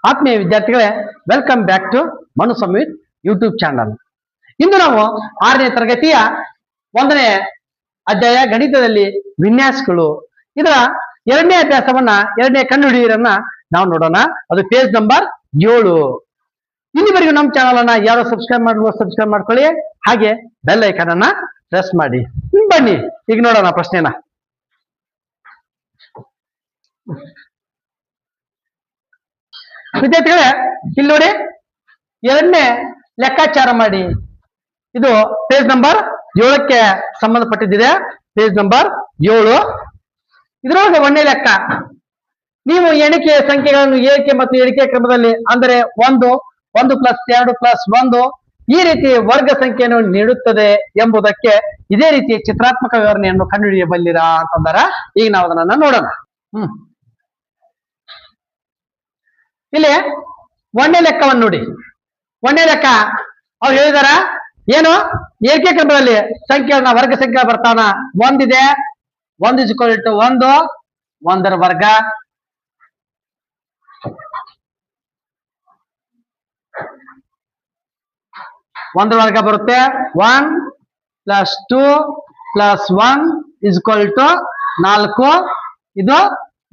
ಆತ್ಮೀಯ ವಿದ್ಯಾರ್ಥಿಗಳೇ, welcome back to Manu Samvith YouTube channel. ಇಂದು ನಾವು 6ನೇ ತರಗತಿಯ 1ನೇ ಅಧ್ಯಾಯ ಗಣಿತದಲ್ಲಿ ವಿನ್ಯಾಸಗಳು ಇದರ 2ನೇ ಅಭ್ಯಾಸವನ್ನ 2ನೇ ಕಂಡುಹಿಡಿಯುವುದನ್ನ ನಾವು ನೋಡೋಣ. ಅದು ಪೇಜ್ ನಂಬರ್ 7. ಇಲ್ಲಿವರೆಗೂ ನಮ್ಮ ಚಾನಲ್ ಅನ್ನ ಯಾರು ಸಬ್ಸ್ಕ್ರೈಬ್ ಮಾಡ್ಕೊಳ್ಳಿ, ಹಾಗೆ ಬೆಲ್ ಐಕಾನ್ ಅನ್ನ ಪ್ರೆಸ್ ಮಾಡಿ. ಬನ್ನಿ ಈಗ ನೋಡೋಣ ಪ್ರಶ್ನೆನ. ವಿದ್ಯಾರ್ಥಿಗಳೇ, ಇಲ್ಲಿ ನೋಡಿ 2ನೇ ಲೆಕ್ಕಾಚಾರ ಮಾಡಿ. ಇದು ಪೇಜ್ ನಂಬರ್ 7ಕ್ಕೆ ಸಂಬಂಧಪಟ್ಟಿದ್ದಿದೆ. Page number 7. ಇದರೊಳಗೆ 1ನೇ ಲೆಕ್ಕ. ನೀವು ಎಣಿಕೆ ಸಂಖ್ಯೆಗಳನ್ನು ಏರಿಕೆ ಮತ್ತು ಇಳಿಕೆ ಕ್ರಮದಲ್ಲಿ, ಅಂದರೆ 1 1 + 2 + 1 ಈ ರೀತಿ ವರ್ಗ ಸಂಖ್ಯೆಯನ್ನು ನೀಡುತ್ತದೆ ಎಂಬುದಕ್ಕೆ ಇದೇ ರೀತಿಯ ಚಿತ್ರಾತ್ಮಕ ವಿವರಣೆಯನ್ನು ಕಂಡುಹಿಡಿಯಬಲ್ಲಿರಾ ಅಂತಂದಾರ. ಈಗ ನಾವು ಅದನ್ನ ನೋಡೋಣ. ಇಲ್ಲಿ 1ನೇ ಲೆಕ್ಕವನ್ನು ನೋಡಿ. 1ನೇ ಲೆಕ್ಕ ಅವ್ರು ಹೇಳಿದಾರ ಏನು, ಏರಿಕೆ ಕ್ರಮದಲ್ಲಿ ಸಂಖ್ಯೆಗಳನ್ನ ವರ್ಗ ಸಂಖ್ಯೆ ಬರ್ತಾನ. 1 ಇದೆ, 1 = 1, 1ರ ವರ್ಗ. ಒಂದರ ವರ್ಗ ಬರುತ್ತೆ. 1 + 2 + 1 = 4. ಇದು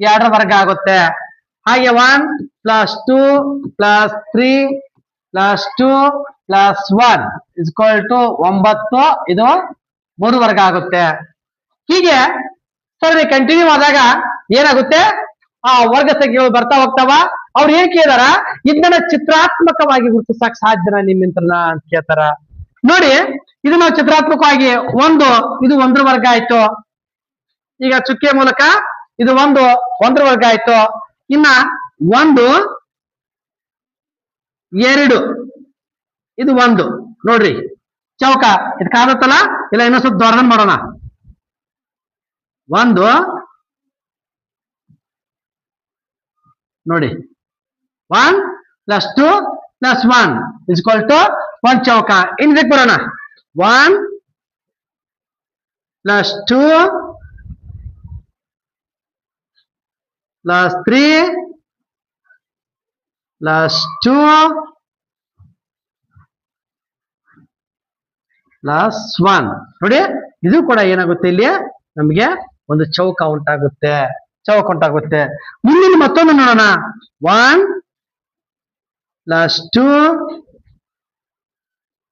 2ರ ವರ್ಗ ಆಗುತ್ತೆ. ಹಾಗೆ 1 + 2 + 3 + 2 + 1 = 9. ಇದು 3 ವರ್ಗ ಆಗುತ್ತೆ. ಹೀಗೆ ಸರಿ ಕಂಟಿನ್ಯೂ ಆದಾಗ ಏನಾಗುತ್ತೆ, ಆ ವರ್ಗ ಸಂಖ್ಯೆಗಳು ಬರ್ತಾ ಹೋಗ್ತಾವ. ಅವ್ರು ಏನ್ ಕೇಳ್ದಾರ, ಇದನ್ನ ಚಿತ್ರಾತ್ಮಕವಾಗಿ ಗುರುತಿಸಕ್ ಸಾಧ್ಯನಾ ನಿಮ್ಮಿಂತ್ರನ ಅಂತ ಕೇಳ್ತಾರ. ನೋಡಿ, ಇದು ನಾವು ಚಿತ್ರಾತ್ಮಕವಾಗಿ ಇದು 1ರ ವರ್ಗ ಆಯ್ತು. ಈಗ ಚುಕ್ಕೆ ಮೂಲಕ ಇದು 1ರ ವರ್ಗ ಆಯ್ತು. ಇನ್ನ 1 2 ಇದು 1 ನೋಡ್ರಿ, ಚೌಕ ಇದು ಕಾಣುತ್ತಲ್ಲ. ಇಲ್ಲ ಇನ್ನೊಂದ್ ಸ್ವಲ್ಪ ದೊಡ್ಡದನ್ನ ಮಾಡೋಣ. 1 ನೋಡಿ, 1 + 2 + 1 = 1 ಚೌಕ. ಇದಕ್ಕೆ ಬರೋಣ. 1 + 2 + 3 + 2 + 1 ನೋಡಿ, ಇದು ಕೂಡ ಏನಾಗುತ್ತೆ, ಇಲ್ಲಿ ನಮಗೆ ಒಂದು ಚೌಕ ಉಂಟಾಗುತ್ತೆ. ಮುಂದಿನ ಮತ್ತೊಂದು ನೋಡೋಣ. 1 + 2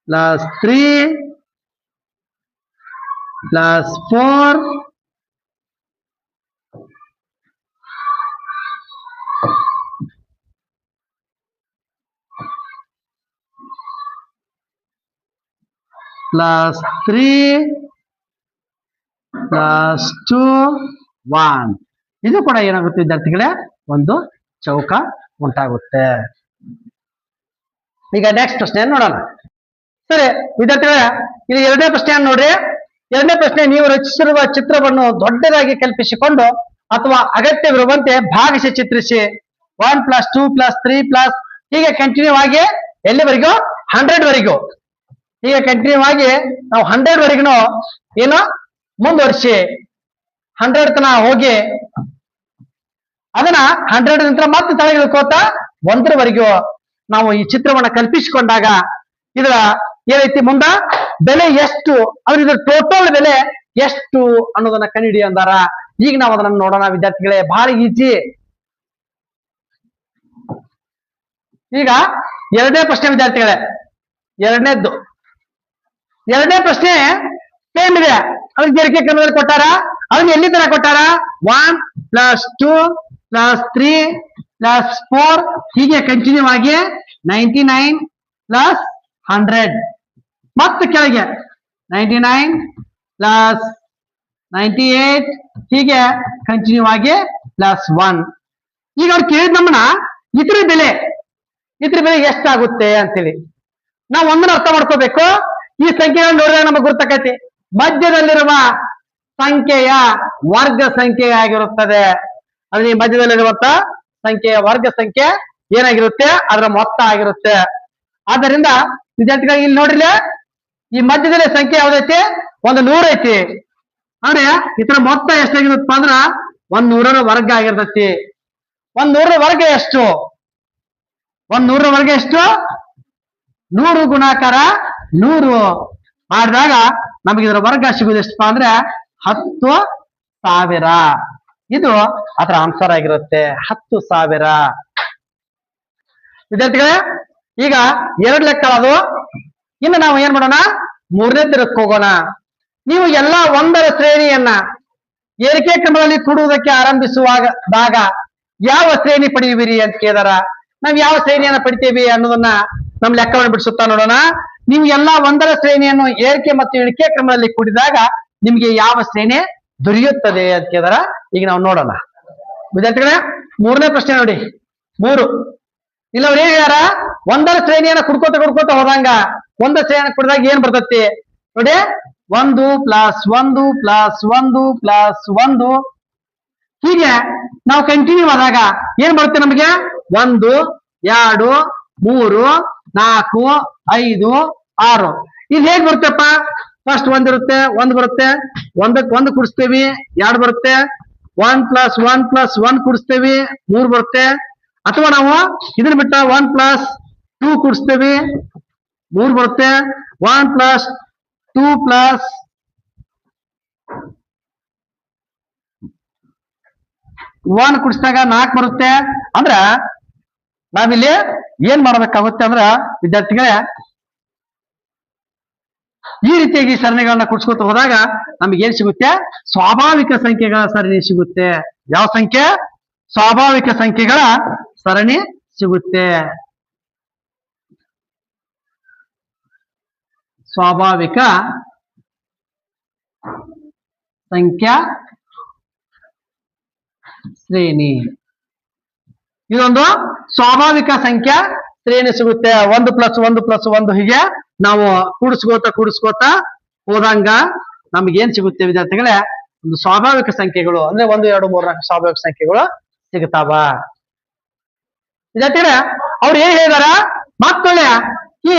+ 3 + 4 + 3 + 2 1 ಇದು ಕೂಡ ಏನಾಗುತ್ತೆ ವಿದ್ಯಾರ್ಥಿಗಳೇ, ಒಂದು ಚೌಕ ಉಂಟಾಗುತ್ತೆ. ಈಗ ನೆಕ್ಸ್ಟ್ ಪ್ರಶ್ನೆ ನೋಡೋಣ. ಸರಿ ವಿದ್ಯಾರ್ಥಿಗಳೇ, ಇಲ್ಲಿ 2ನೇ ಪ್ರಶ್ನೆಯನ್ನು ನೋಡ್ರಿ. 2ನೇ ಪ್ರಶ್ನೆ, ನೀವು ರಚಿಸಿರುವ ಚಿತ್ರವನ್ನು ದೊಡ್ಡದಾಗಿ ಕಲ್ಪಿಸಿಕೊಂಡು ಅಥವಾ ಅಗತ್ಯವಿರುವಂತೆ ಭಾಗಿಸಿ ಚಿತ್ರಿಸಿ. 1 + 2 + 3 ಹೀಗೆ ಕಂಟಿನ್ಯೂ ಆಗಿ ಎಲ್ಲಿವರೆಗೂ 100 ವರೆಗೂ. ಹೀಗೆ ಕಂಟಿನ್ಯೂ ಆಗಿ ನಾವು 100 ವರೆಗೂ ಏನು ಮುಂದುವರಿಸಿ 100 ತನ ಹೋಗಿ ಅದನ್ನ 100 ನಂತರ ಮತ್ತೆ ತಲೆಗಿಳ್ಕೋತಾ 1ರವರೆಗೂ ನಾವು ಈ ಚಿತ್ರವನ್ನ ಕಲ್ಪಿಸಿಕೊಂಡಾಗ ಇದರ ಏನೈತಿ ಮುಂದ ಬೆಲೆ ಎಷ್ಟು, ಅಂದ್ರೆ ಇದ್ರ ಟೋಟಲ್ ಬೆಲೆ ಎಷ್ಟು ಅನ್ನೋದನ್ನ ಕಂಡುಹಿಡಿ ಅಂದಾರ. ಈಗ ನಾವು ಅದನ್ನ ನೋಡೋಣ ವಿದ್ಯಾರ್ಥಿಗಳೇ, ಬಹಳ ಈಜಿ. ಈಗ 2ನೇ ಪ್ರಶ್ನೆ ವಿದ್ಯಾರ್ಥಿಗಳೇ, 2ನೇ ಪ್ರಶ್ನೆ ಸೇಮ್ ಇದೆ. ಅದಕ್ಕೆ ಏರಿಕೆ ಕ್ರಮದಲ್ಲಿ ಕೊಟ್ಟಾರ. ಅದನ್ನ ಎಲ್ಲಿ ತರ ಕೊಟ್ಟಾರ, 1 + 2 + 3 + 4 ಹೀಗೆ ಕಂಟಿನ್ಯೂ ಆಗಿ 99 + 100 ಮತ್ತೆ ಕೆಳಗೆ 99 + 98 ಹೀಗೆ ಕಂಟಿನ್ಯೂ ಆಗಿ +1. ಈಗ ಅವ್ರು ಕೇಳಿದ ನಮ್ಮನ್ನ ಇದ್ರ ಬೆಲೆ ಎಷ್ಟಾಗುತ್ತೆ ಅಂತೇಳಿ ನಾವು ಒಂದನ್ನ ಅರ್ಥ ಮಾಡ್ಕೋಬೇಕು. ಈ ಸಂಖ್ಯೆಗಳನ್ನು ನೋಡಿದಾಗ ನಮಗೆ ಗುರ್ತಕೈತಿ, ಮಧ್ಯದಲ್ಲಿರುವ ಸಂಖ್ಯೆಯ ವರ್ಗ ಸಂಖ್ಯೆ ಆಗಿರುತ್ತದೆ. ಅಂದ್ರೆ ಈ ಮಧ್ಯದಲ್ಲಿರುವಂತ ಸಂಖ್ಯೆಯ ವರ್ಗ ಸಂಖ್ಯೆ ಏನಾಗಿರುತ್ತೆ, ಅದರ ಮೊತ್ತ ಆಗಿರುತ್ತೆ. ಆದ್ದರಿಂದ ವಿದ್ಯಾರ್ಥಿಗಳು ಇಲ್ಲಿ ನೋಡ್ರಿ, ಈ ಮಧ್ಯದಲ್ಲಿ ಸಂಖ್ಯೆ ಯಾವ್ದೈತಿ, 100 ಐತಿ. ಅಂದ್ರೆ ಇದರ ಮೊತ್ತ ಎಷ್ಟಾಗಿರುತ್ತಪ್ಪ ಅಂದ್ರ 100ರ ವರ್ಗ ಆಗಿರ್ತೈತಿ. 100ರ ವರ್ಗ ಎಷ್ಟು, 100 ವರ್ಗ ಎಷ್ಟು? 100 ಗುಣಾಕಾರ 100 ಮಾಡಿದಾಗ ನಮಗೆ ಇದರ ವರ್ಗ ಸಿಗುದು ಎಷ್ಟಪ್ಪ ಅಂದ್ರೆ 10,000. ಇದು ಅದರ ಆನ್ಸರ್ ಆಗಿರುತ್ತೆ, 10,000. ವಿದ್ಯಾರ್ಥಿಗಳೇ, ಈಗ 2 ಲೆಕ್ಕ ಅದು. ಇನ್ನು ನಾವು ಏನ್ ಮಾಡೋಣ, 3ನೇ ದಿನಕ್ಕೆ ಹೋಗೋಣ. ನೀವು ಎಲ್ಲ 1ರ ಶ್ರೇಣಿಯನ್ನ ಏರಿಕೆ ಕ್ರಮದಲ್ಲಿ ಕೂಡುವುದಕ್ಕೆ ಆರಂಭಿಸುವಾಗ ಯಾವ ಶ್ರೇಣಿ ಪಡೆಯುವಿರಿ ಅಂತ ಕೇಳಿದಾರ. ನಾವ್ ಯಾವ ಶ್ರೇಣಿಯನ್ನ ಪಡಿತೇವಿ ಅನ್ನೋದನ್ನ ನಮ್ ಲೆಕ್ಕವನ್ನು ಬಿಡಿಸುತ್ತಾ ನೋಡೋಣ. ನೀವು ಎಲ್ಲ 1ರ ಶ್ರೇಣಿಯನ್ನು ಏರಿಕೆ ಮತ್ತು ಇಳಿಕೆ ಕ್ರಮದಲ್ಲಿ ಕೂಡಿದಾಗ ನಿಮ್ಗೆ ಯಾವ ಶ್ರೇಣಿ ದೊರೆಯುತ್ತದೆ ಅಂತ ಕೇಳಿದಾರ. ಈಗ ನಾವು ನೋಡೋಣ. ವಿದ್ಯಾರ್ಥಿಗಳೇ, 3ನೇ ಪ್ರಶ್ನೆ ನೋಡಿ. 3 ಇಲ್ಲ ಅವ್ರು ಏನ್ ಹೇಳ್ಯಾರ, 1ರ ಶ್ರೇಣಿಯನ್ನ ಕುಡ್ಕೋತ ಹೋದಂಗ 1ರ ಶ್ರೇಣಿಯನ್ನ ಕುಡಿದಾಗ ಏನ್ ಬರ್ತತಿ ನೋಡಿ. 1 + 1 + 1 + 1 ಹೀಗೆ ನಾವು ಕಂಟಿನ್ಯೂ ಆದಾಗ ಏನ್ ಬರುತ್ತೆ ನಮಗೆ? 1 2 3 4 5 6. ಇದು ಹೇಗ್ ಬರುತ್ತಪ್ಪ? ಫಸ್ಟ್ 1 ಇರುತ್ತೆ, 1 ಬರುತ್ತೆ, 1ಕ್ಕೆ 1 ಕೂಡಿಸ್ತೇವಿ, 2 ಬರುತ್ತೆ, 1 + 1 + 1 ಕೂಡಿಸ್ತೇವಿ, 3 ಬರುತ್ತೆ. ಅಥವಾ ನಾವು ಇದನ್ನ ಬಿಟ್ಟ 1 + 2 ಕೂಡಿಸ್ತೇವಿ, 3 ಬರುತ್ತೆ. 1 + 2 + 1 ಕೂಡಿಸಿದಾಗ 4 ಬರುತ್ತೆ. ಅಂದ್ರ ನಾವಿಲ್ಲಿ ಏನ್ ಮಾಡ್ಬೇಕಾಗುತ್ತೆ ಅಂದ್ರ ವಿದ್ಯಾರ್ಥಿಗಳೇ, ಈ ರೀತಿಯಾಗಿ ಸರಣಿಗಳನ್ನ ಕೂಡಿಸ್ಕೊತ ಹೋದಾಗ ನಮ್ಗೆ ಏನ್ ಸಿಗುತ್ತೆ? ಸ್ವಾಭಾವಿಕ ಸಂಖ್ಯೆಗಳ ಸರಣಿ ಸಿಗುತ್ತೆ. ಯಾವ ಸಂಖ್ಯೆ? ಸ್ವಾಭಾವಿಕ ಸಂಖ್ಯೆಗಳ ಸರಣಿ ಸಿಗುತ್ತೆ. ಸ್ವಾಭಾವಿಕ ಸಂಖ್ಯಾ ಶ್ರೇಣಿ, ಇದೊಂದು ಸ್ವಾಭಾವಿಕ ಸಂಖ್ಯಾ ಶ್ರೇಣಿ ಸಿಗುತ್ತೆ. 1 + 1 + 1 ಹೀಗೆ ನಾವು ಕೂಡಿಸ್ಕೋತ ಹೋದಂಗ ನಮ್ಗೆ ಏನ್ ಸಿಗುತ್ತೆ ವಿದ್ಯಾರ್ಥಿಗಳೇ? ಒಂದು ಸ್ವಾಭಾವಿಕ ಸಂಖ್ಯೆಗಳು ಅಂದ್ರೆ 1 2 3 4 ಸ್ವಾಭಾವಿಕ ಸಂಖ್ಯೆಗಳು ಸಿಗುತ್ತಾವ. ವಿದ್ಯಾರ್ಥಿಗಳೇ, ಅವ್ರು ಏನ್ ಹೇಳಿದಾರ? ಮತ್ತೊಳ್ಳೆ ಈ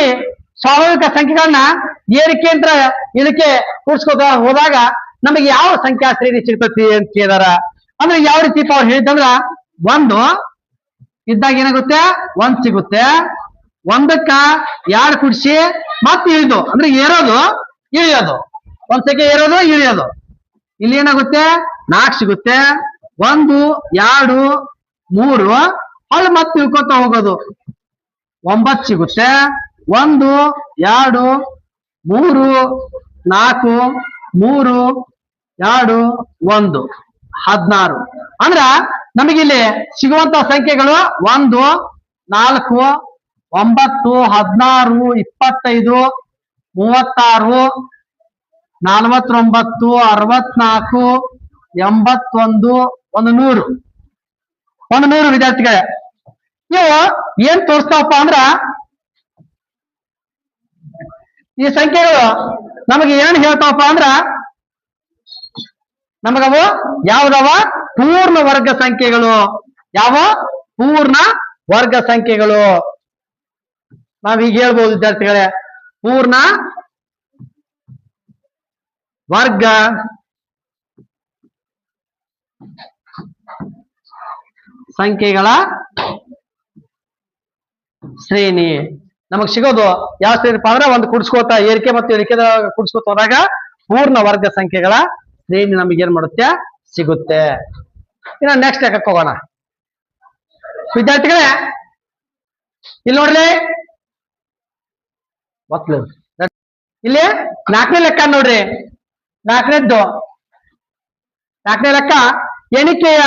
ಸ್ವಾಭಾವಿಕ ಸಂಖ್ಯೆಗಳನ್ನ ಏರಿಕೆ ಅಂತ ಇಳಿಕೆ ಕೂಡಿಸ್ಕೋತ ಹೋದಾಗ ನಮಗೆ ಯಾವ ಸಂಖ್ಯಾ ಶ್ರೇಣಿ ಸಿಗ್ತತಿ ಅಂತ ಕೇಳಿದಾರ. ಅಂದ್ರೆ ಯಾವ ರೀತಿ ಅವ್ರು ಹೇಳಿದಂದ್ರ, 1 ಇದ್ದಾಗ ಏನಾಗುತ್ತೆ? 1 ಸಿಗುತ್ತೆ. 1ಕ್ಕ 2 ಕೂಡಿಸಿ ಮತ್ತೆ ಇಳಿದು ಅಂದ್ರೆ ಏರೋದು ಇಳಿಯೋದು, 1 ಸಂಖ್ಯೆ ಏರೋದು ಇಳಿಯೋದು. ಇಲ್ಲಿ ಏನಾಗುತ್ತೆ? 4 ಸಿಗುತ್ತೆ. 1 2 3 ಅಲ್ಲಿ ಮತ್ತೆ ಇಳ್ಕೊತ ಹೋಗೋದು, 9 ಸಿಗುತ್ತೆ. 1 2 3 4 3 2 1 16. ಅಂದ್ರ ನಮಗಿಲ್ಲಿ ಸಿಗುವಂತ ಸಂಖ್ಯೆಗಳು 1 4 9 16 25 36 49 64 81 100 ವಿದ್ಯಾರ್ಥಿಗಳೇ, ಇವು ಏನ್ ತೋರಿಸ್ತಾವಪ್ಪ ಅಂದ್ರ ಈ ಸಂಖ್ಯೆಗಳು ನಮಗೆ ಏನ್ ಹೇಳ್ತಾವಪ್ಪ ಅಂದ್ರ ನಮಗವು ಯಾವ್ದವ? ಪೂರ್ಣ ವರ್ಗ ಸಂಖ್ಯೆಗಳು. ಯಾವ? ಪೂರ್ಣ ವರ್ಗ ಸಂಖ್ಯೆಗಳು. ನಾವೀಗ ಹೇಳ್ಬೋದು ವಿದ್ಯಾರ್ಥಿಗಳೇ, ಪೂರ್ಣ ವರ್ಗ ಸಂಖ್ಯೆಗಳ ಶ್ರೇಣಿ ನಮಗ್ ಸಿಗೋದು ಯಾವ ಶ್ರೇಣಿಪ್ಪ ಅಂದ್ರೆ ಒಂದು ಕೂಡಿಸ್ಕೋತ ಏರಿಕೆ ಮತ್ತು ಇಳಿಕೆ ಕೂಡಿಸ್ಕೋತ ಹೋದಾಗ ಪೂರ್ಣ ವರ್ಗ ಸಂಖ್ಯೆಗಳ ಶ್ರೇಣಿ ನಮಗೆ ಏನ್ ಮಾಡುತ್ತೆ? ಸಿಗುತ್ತೆ. ಇನ್ನು ನೆಕ್ಸ್ಟ್ ಲೆಕ್ಕಕ್ಕೆ ಹೋಗೋಣ ವಿದ್ಯಾರ್ಥಿಗಳೇ. ಇಲ್ಲಿ ನೋಡ್ರಿ, ಇಲ್ಲಿ 4ನೇ ಲೆಕ್ಕ ನೋಡ್ರಿ. 4ನೇ ಲೆಕ್ಕ ಎಣಿಕೆಯ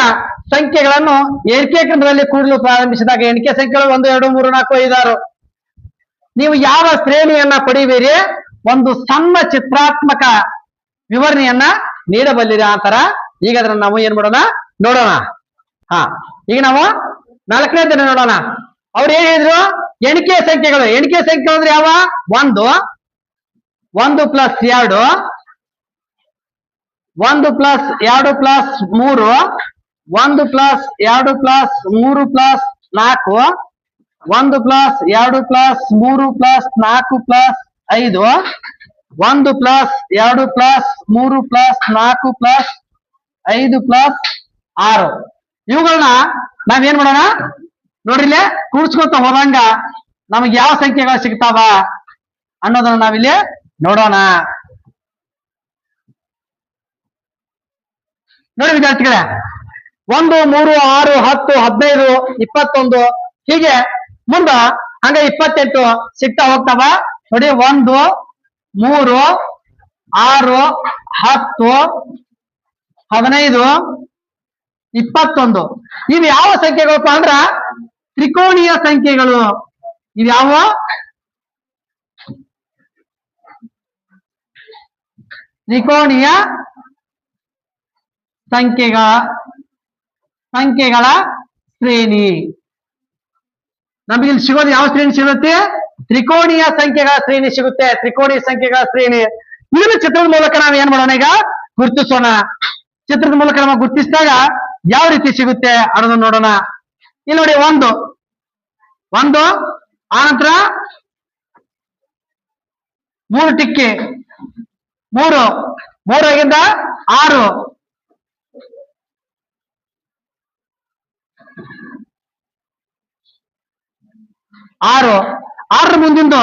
ಸಂಖ್ಯೆಗಳನ್ನು ಏರಿಕೆ ಕ್ರಮದಲ್ಲಿ ಕೂಡಲು ಪ್ರಾರಂಭಿಸಿದಾಗ ಎಣಿಕೆ ಸಂಖ್ಯೆಗಳು 1 2 3 4 5 6. ನೀವು ಯಾವ ಶ್ರೇಣಿಯನ್ನ ಪಡೆಯುವಿರಿ? ಒಂದು ಸಣ್ಣ ಚಿತ್ರಾತ್ಮಕ ವಿವರಣೆಯನ್ನ ನೀಡಬಲ್ಲಿರ ಅಂತಾರ. ಈಗ ಅದನ್ನ ನಾವು ಏನ್ ಮಾಡೋಣ ನೋಡೋಣ. ಈಗ ನಾವು 4ನೇ ದಿನ ನೋಡೋಣ. ಅವ್ರು ಏನ್ ಹೇಳಿದ್ರು? ಎಣಿಕೆ ಸಂಖ್ಯೆಗಳು ಅಂದ್ರೆ ಯಾವ? 1 1 + 2 1 + 2 + 3 1 + 2 + 3 + 4 1 + 2 + 3 + 4 + 5 1 + 2 + 3 + 4 + 5 + 6. ಇವುಗಳನ್ನ ನಾವೇನ್ ಮಾಡೋಣ? ನೋಡ್ರಿಲೆ ಕೂಡ್ಸ್ಕೊತ ಹೋದಂಗ ನಮಗೆ ಯಾವ ಸಂಖ್ಯೆಗಳು ಸಿಗ್ತಾವ ಅನ್ನೋದನ್ನ ನಾವಿಲ್ಲಿ ನೋಡೋಣ. ನೋಡಿ ವಿದ್ಯಾರ್ಥಿಗಳೇ, 1, 3, 6, 10, 15, 21 ಹೀಗೆ ಮುಂದ ಹಂಗ 28 ಸಿಗ್ತಾ ಹೋಗ್ತಾವ. ನೋಡಿ 1, 3, 6, 10, 15, 21 ಇವು ಯಾವ ಸಂಖ್ಯೆಗಳಪ್ಪ ಅಂದ್ರ ತ್ರಿಕೋಣೀಯ ಸಂಖ್ಯೆಗಳು. ಇವ್ಯಾವ ತ್ರಿಕೋಣೀಯ ಸಂಖ್ಯೆಗಳ ಶ್ರೇಣಿ. ನಮಗೆ ಇಲ್ಲಿ ಸಿಗೋದು ಯಾವ ಶ್ರೇಣಿ ಸಿಗುತ್ತೆ? ತ್ರಿಕೋಣೀಯ ಸಂಖ್ಯೆಗಳ ಶ್ರೇಣಿ ಸಿಗುತ್ತೆ. ತ್ರಿಕೋಣೀಯ ಸಂಖ್ಯೆಗಳ ಶ್ರೇಣಿ ಇದನ್ನು ಚಿತ್ರದ ಮೂಲಕ ನಾವು ಏನ್ ಮಾಡೋಣ, ಈಗ ಗುರುತಿಸೋಣ. ಚಿತ್ರದ ಮೂಲಕ ನಾವು ಗುರುತಿಸಿದಾಗ ಯಾವ ರೀತಿ ಸಿಗುತ್ತೆ ಅನ್ನೋದನ್ನ ನೋಡೋಣ. ಇಲ್ಲಿ ನೋಡಿ 1 ಆನಂತರ 3 ಟಿಕ್ಕಿ 3 ಆಗಿಂದ 6 6 ಮುಂದಿಂದು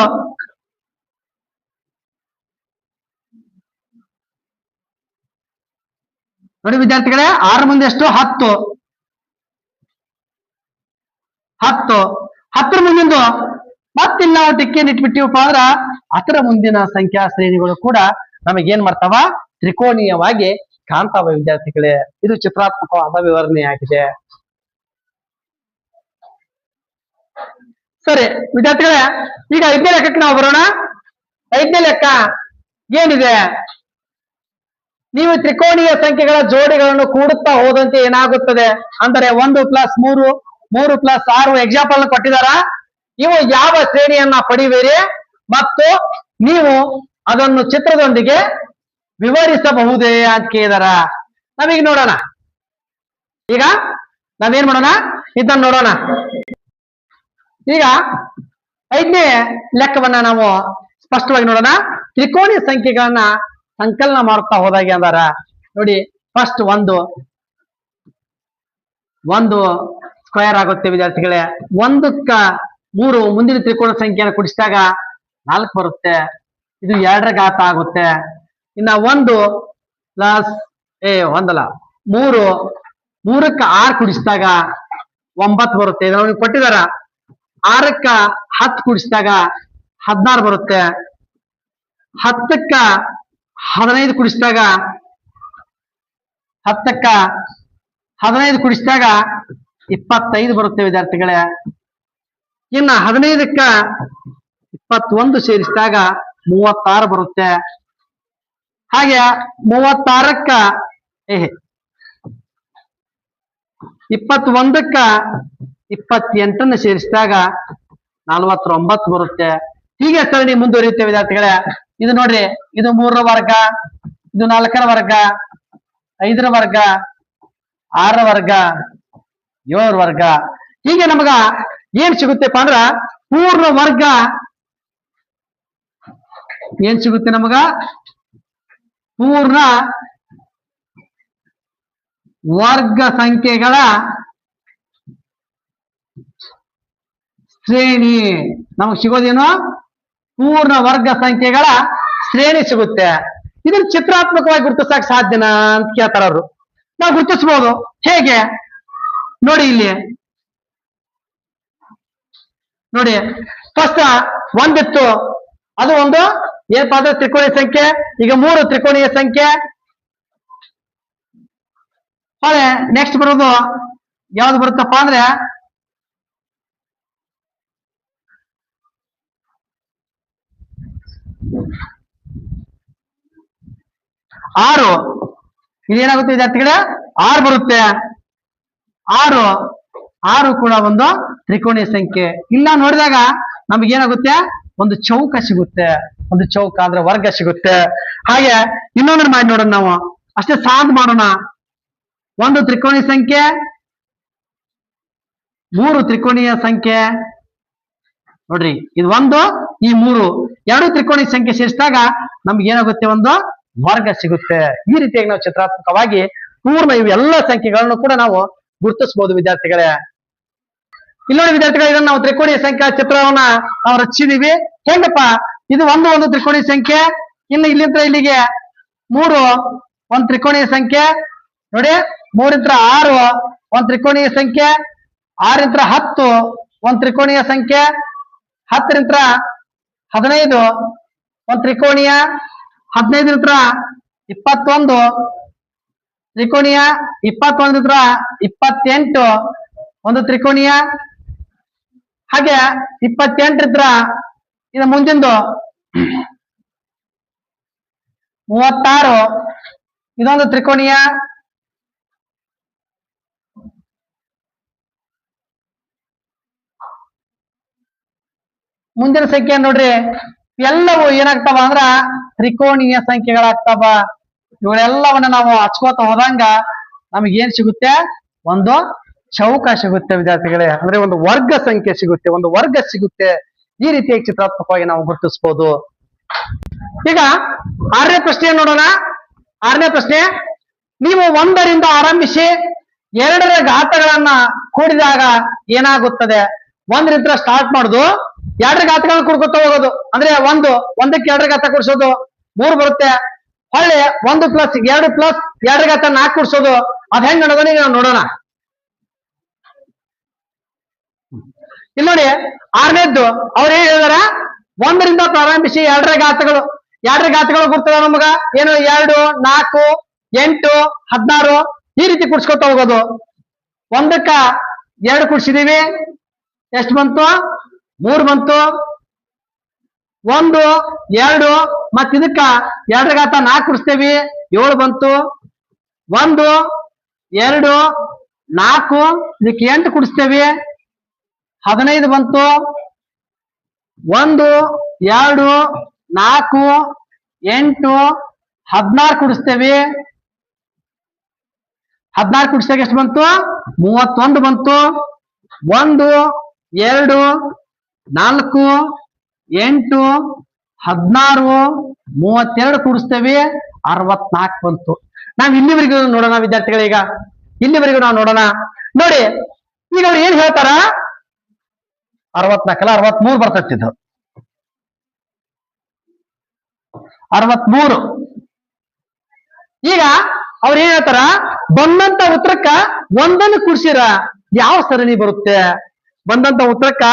ನೋಡಿ ವಿದ್ಯಾರ್ಥಿಗಳೇ, 6 ಮುಂದೆ ಎಷ್ಟು? 10 10 ಮುಂದಿಂದು ಮತ್ತಿಲ್ಲ ನಾವು ಟಿಕ್ಕೇನ್ ಇಟ್ಬಿಟ್ಟಿವಪ್ಪ ಅಂದ್ರ ಅದರ ಮುಂದಿನ ಸಂಖ್ಯಾ ಶ್ರೇಣಿಗಳು ಕೂಡ ನಮಗೇನ್ ಮಾಡ್ತಾವ? ತ್ರಿಕೋಣೀಯವಾಗಿ ಕಾಣ್ತಾವ ವಿದ್ಯಾರ್ಥಿಗಳೇ. ಇದು ಚಿತ್ರಾತ್ಮಕವಾದ ವಿವರಣೆ ಆಗಿದೆ. ಸರಿ ವಿದ್ಯಾರ್ಥಿಗಳೇ, ಈಗ 5ನೇ ಲೆಕ್ಕಕ್ಕೆ ನಾವು ಬರೋಣ. 5ನೇ ಲೆಕ್ಕ ಏನಿದೆ? ನೀವು ತ್ರಿಕೋಣೀಯ ಸಂಖ್ಯೆಗಳ ಜೋಡಿಗಳನ್ನು ಕೂಡುತ್ತಾ ಹೋದಂತೆ ಏನಾಗುತ್ತದೆ ಅಂದರೆ 1 + 3 3 + 6 ಎಕ್ಸಾಂಪಲ್ ಕೊಟ್ಟಿದಾರ. ಇವು ಯಾವ ಶ್ರೇಣಿಯನ್ನ ಪಡೆಯುವಿರಿ ಮತ್ತು ನೀವು ಅದನ್ನು ಚಿತ್ರದೊಂದಿಗೆ ವಿವರಿಸಬಹುದೇ ಅಂತ ಕೇಳಿದಾರ. ನಾವೀಗ ನೋಡೋಣ. ಈಗ ನಾವೇನ್ ಮಾಡೋಣ, ಇದನ್ನ ನೋಡೋಣ. ಈಗ 5ನೇ ಲೆಕ್ಕವನ್ನ ನಾವು ಸ್ಪಷ್ಟವಾಗಿ ನೋಡೋಣ. ತ್ರಿಕೋಣೀಯ ಸಂಖ್ಯೆಗಳನ್ನ ಸಂಕಲನ ಮಾಡುತ್ತಾ ಹೋದಾಗೆ ಅಂದಾರ. ನೋಡಿ ಫಸ್ಟ್ 1 ಸ್ಕ್ವೇರ್ ಆಗುತ್ತೆ ವಿದ್ಯಾರ್ಥಿಗಳೇ. 1ಕ್ಕ 3 ಮುಂದಿನ ತ್ರಿಕೋಣ ಸಂಖ್ಯೆಯನ್ನು ಕೂಡಿಸಿದಾಗ 4 ಬರುತ್ತೆ. ಇದು 2ರ ಘಾತ ಆಗುತ್ತೆ. ಇನ್ನ 1 ಪ್ಲಸ್ 3ಕ್ಕ 6 ಕೂಡಿಸಿದಾಗ 9 ಬರುತ್ತೆ. ಇದನ್ನು ಕೊಟ್ಟಿದಾರ. 6ಕ್ಕ 10 ಕೂಡಿಸಿದಾಗ 16 ಬರುತ್ತೆ. 10ಕ್ಕ 15 ಕೂಡಿಸಿದಾಗ 25 ಬರುತ್ತೆ ವಿದ್ಯಾರ್ಥಿಗಳೇ. ಇನ್ನ 15ಕ್ಕ 21 ಸೇರಿಸಿದಾಗ 36 ಬರುತ್ತೆ. ಹಾಗೆ 36ಕ್ಕ 21ಕ್ಕ 28 ಸೇರಿಸಿದಾಗ 49 ಬರುತ್ತೆ. ಹೀಗೆ ಸರಣಿ ಮುಂದುವರಿಯುತ್ತೆ ವಿದ್ಯಾರ್ಥಿಗಳೇ. ಇದು ನೋಡ್ರಿ, ಇದು 3ರ ವರ್ಗ, ಇದು 4ರ ವರ್ಗ, 5ರ ವರ್ಗ, 6ರ ವರ್ಗ, 7ರ ವರ್ಗ. ಹೀಗೆ ನಮಗ ಏನ್ ಸಿಗುತ್ತೆಪ್ಪ ಅಂದ್ರ ಪೂರ್ಣ ವರ್ಗ ಏನ್ ಸಿಗುತ್ತೆ ನಮಗ? ಪೂರ್ಣ ವರ್ಗ ಸಂಖ್ಯೆಗಳ ಶ್ರೇಣಿ. ನಮಗ್ ಸಿಗೋದೇನು? ಪೂರ್ಣ ವರ್ಗ ಸಂಖ್ಯೆಗಳ ಶ್ರೇಣಿ ಸಿಗುತ್ತೆ. ಇದನ್ನ ಚಿತ್ರಾತ್ಮಕವಾಗಿ ಗುರುತಿಸಕ್ ಸಾಧ್ಯನಾ ಅಂತ ಕೇಳ್ತಾರ ಅವರು. ನಾವು ಗುರುತಿಸಬಹುದು. ಹೇಗೆ ನೋಡಿ, ಇಲ್ಲಿ ನೋಡಿ, ಫಸ್ಟ್ 1 ಇತ್ತು, ಅದು ಒಂದು ಏನಪ್ಪಾ ಅಂದ್ರೆ ತ್ರಿಕೋಣೀಯ ಸಂಖ್ಯೆ. ಈಗ 3 ತ್ರಿಕೋಣೀಯ ಸಂಖ್ಯೆ. ಹಾಗೆ ನೆಕ್ಸ್ಟ್ ಬರೋದು ಯಾವ್ದು ಬರುತ್ತಪ್ಪ ಅಂದ್ರೆ 6. ಇದೇನಾಗುತ್ತೆ ವಿದ್ಯಾರ್ಥಿಗಳೇ? 6 ಬರುತ್ತೆ. 6 ಕೂಡ ಒಂದು ತ್ರಿಕೋಣೀಯ ಸಂಖ್ಯೆ. ಇಲ್ಲ ನೋಡಿದಾಗ ನಮಗೇನಾಗುತ್ತೆ? ಒಂದು ಚೌಕ ಸಿಗುತ್ತೆ. ಒಂದು ಚೌಕ ಅಂದ್ರೆ ವರ್ಗ ಸಿಗುತ್ತೆ. ಹಾಗೆ ಇನ್ನೊಂದನ್ನು ಮಾಡಿ ನೋಡೋಣ. ನಾವು ಅಷ್ಟೇ ಸಾಧ್ ಮಾಡೋಣ. 1 ತ್ರಿಕೋಣೀಯ ಸಂಖ್ಯೆ, 3 ತ್ರಿಕೋಣೀಯ ಸಂಖ್ಯೆ. ನೋಡ್ರಿ, ಇದು 1, ಈ 3 2 ತ್ರಿಕೋಣೀಯ ಸಂಖ್ಯೆ ಸೇರಿಸಿದಾಗ ನಮ್ಗೆ ಏನಾಗುತ್ತೆ? ಒಂದು ವರ್ಗ ಸಿಗುತ್ತೆ. ಈ ರೀತಿಯಾಗಿ ನಾವು ಚಿತ್ರಾತ್ಮಕವಾಗಿ ಪೂರ್ಣ ಇವೆಲ್ಲ ಸಂಖ್ಯೆಗಳನ್ನು ಕೂಡ ನಾವು ಗುರುತಿಸಬಹುದು ವಿದ್ಯಾರ್ಥಿಗಳೇ. ಇಲ್ಲಿ ನೋಡಿ ವಿದ್ಯಾರ್ಥಿಗಳು, ಇದನ್ನ ನಾವು ತ್ರಿಕೋಣೀಯ ಸಂಖ್ಯಾ ಚಿತ್ರವನ್ನ ನಾವು ರಚಿಸಿದೀವಿ. ಹೆಂಗಪ್ಪ, ಇದು ಒಂದು ತ್ರಿಕೋಣೀಯ ಸಂಖ್ಯೆ, ಇನ್ನು ಇಲ್ಲಿಂದ ಇಲ್ಲಿಗೆ 3 ಒಂದು ತ್ರಿಕೋಣೀಯ ಸಂಖ್ಯೆ ನೋಡಿ, 3 × 6 ಒಂದು ತ್ರಿಕೋಣೀಯ ಸಂಖ್ಯೆ, 6 × 10 ಒಂದು ತ್ರಿಕೋಣೀಯ ಸಂಖ್ಯೆ, 10 × 15 ಒಂದು ತ್ರಿಕೋಣೀಯ, 15 × 21 ತ್ರಿಕೋಣೀಯ, 21 × 28 ಒಂದು ತ್ರಿಕೋಣೀಯ, ಹಾಗೆ 28 ಇದು ಮುಂದಿಂದು 36 ಇದೊಂದು ತ್ರಿಕೋಣೀಯ, ಮುಂದಿನ ಸಂಖ್ಯೆ ನೋಡ್ರಿ, ಎಲ್ಲವೂ ಏನಾಗ್ತಾವ ಅಂದ್ರ ತ್ರಿಕೋಣೀಯ ಸಂಖ್ಯೆಗಳಾಗ್ತಾವ. ಇವುಗಳೆಲ್ಲವನ್ನ ನಾವು ಹಚ್ಕೋತ ಹೋದಂಗ ನಮಗೆ ಏನ್ ಸಿಗುತ್ತೆ, ಒಂದು ಚೌಕ ಸಿಗುತ್ತೆ ವಿದ್ಯಾರ್ಥಿಗಳೇ, ಅಂದ್ರೆ ಒಂದು ವರ್ಗ ಸಂಖ್ಯೆ ಸಿಗುತ್ತೆ, ಒಂದು ವರ್ಗ ಸಿಗುತ್ತೆ. ಈ ರೀತಿಯಾಗಿ ಚಿತ್ರಾತ್ಮಕವಾಗಿ ನಾವು ಗುರುತಿಸಬಹುದು. ಈಗ 6ನೇ ಪ್ರಶ್ನೆ ನೋಡೋಣ. 6ನೇ ಪ್ರಶ್ನೆ, ನೀವು 1ರಿಂದ ಆರಂಭಿಸಿ 2ರ ಘಾತಗಳನ್ನ ಕೂಡಿದಾಗ ಏನಾಗುತ್ತದೆ? 1ರಿಂದ ಸ್ಟಾರ್ಟ್ ಮಾಡುದು, 2ರ ಘಾತಗಳನ್ನ ಕೂಡ್ಕೊತ ಹೋಗೋದು, ಅಂದ್ರೆ 1ಕ್ಕೆ 2ರ ಘಾತ ಕೂಡಿಸೋದು 3 ಬರುತ್ತೆ. ಹೊಳ್ಳಿ 1 + 2 + 2ರ ಘಾತ 4 ಕೂಡಿಸೋದು. ಅದ್ ಹೆಂಗ್ ಅನ್ನೋದನ್ನ ಈಗ ನಾವು ನೋಡೋಣ. ಇಲ್ಲಿ ನೋಡಿ, 6ನೇದ್ದು ಅವ್ರು ಏನ್ ಹೇಳಿದಾರ, 1ರಿಂದ ಪ್ರಾರಂಭಿಸಿ 2ರ ಘಾತಗಳು ಗುರ್ತದ ನಮಗ ಏನು, 2, 4, 8, 16 ಈ ರೀತಿ ಕುಡ್ಸ್ಕೊತ ಹೋಗೋದು. 1ಕ್ಕ 2 ಕುಡ್ಸಿದೀವಿ, ಎಷ್ಟು ಬಂತು? 3 ಬಂತು. 1, 2 ಮತ್ ಇದಕ್ಕ 2ರ ಘಾತ 4 ಕುಡಿಸ್ತೇವಿ, 7 ಬಂತು. 1, 2, 4 ಇದಕ್ಕೆ 8 ಕುಡಿಸ್ತೇವಿ, 15 ಬಂತು. 1, 2, 4, 8, 16 ಕುಡಿಸ್ತೇವಿ. 16 ಕುಡಿಸಿದಾಗ ಎಷ್ಟು ಬಂತು? 31 ಬಂತು. 1, 2, 4, 8, 16, 32 ಕೂಡಿಸ್ತೇವೆ, 64 ಬಂತು. ನಾವ್ ಇಲ್ಲಿವರೆಗೂ ನೋಡೋಣ ವಿದ್ಯಾರ್ಥಿಗಳೇ. ಈಗ ಇಲ್ಲಿವರೆಗೂ ನಾವು ನೋಡೋಣ. ನೋಡಿ, ಈಗ ಅವ್ರು ಏನ್ ಹೇಳ್ತಾರ, 64 ಅಲ್ಲ 63 ಬರ್ತೈತಿದ್ದು, 63. ಈಗ ಅವ್ರು ಏನ್ ಹೇಳ್ತಾರ, ಬಂದಂತ ಉತ್ತರಕ್ಕ 1 ಕೂಡ್ಸಿರ ಯಾವ ಸರಣಿ ಬರುತ್ತೆ? ಬಂದಂತ ಉತ್ತರಕ್ಕ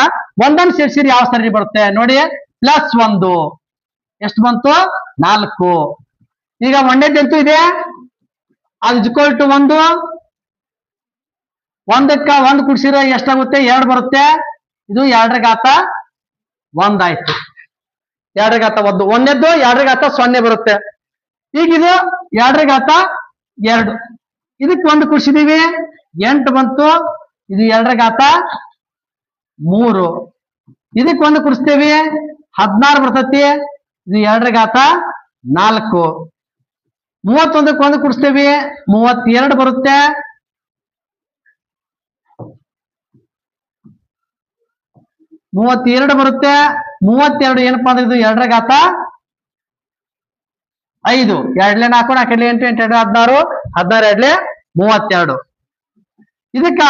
1 ಸೇರ್ಸಿರ ಯಾವ ಸರಣಿ ಬರುತ್ತೆ ನೋಡಿ. +1 ಎಷ್ಟು ಬಂತು? 4. ಈಗ 1ನೇದಂತೂ ಇದೆ, ಅದು = 1. 1ಕ್ಕ 1 ಕೂಡ್ಸಿರ ಎಷ್ಟಾಗುತ್ತೆ? 2 ಬರುತ್ತೆ. ಇದು 2ರ ಘಾತ 1 ಆಯ್ತು. 2ರ ಘಾತ 1. 1ನೇದ್ದು 2ರ ಘಾತ 0 ಬರುತ್ತೆ. ಈಗ ಇದು 2ರ ಘಾತ 2, ಇದಕ್ಕೆ 1 ಕೂಡ್ಸಿದೀವಿ, 8 ಬಂತು. ಇದು 2ರ ಘಾತ 3, ಇದಕ್ಕೆ 1 ಕೂಡಿಸ್ತೇವಿ, 16 ಬರ್ತೈತಿ. ಇದು 2ರ ಘಾತ 4. 31ಕ್ಕೆ 1 ಕೂಡಿಸ್ತೇವಿ, 32 ಬರುತ್ತೆ. 32 ಬರುತ್ತೆ. 32 ಏನಪ್ಪಾ ಅಂದ್ರೆ ಇದು 2ರ ಘಾತ 5. 2 4 4 8 8 2 16, 16 2 32. ಇದಕ್ಕ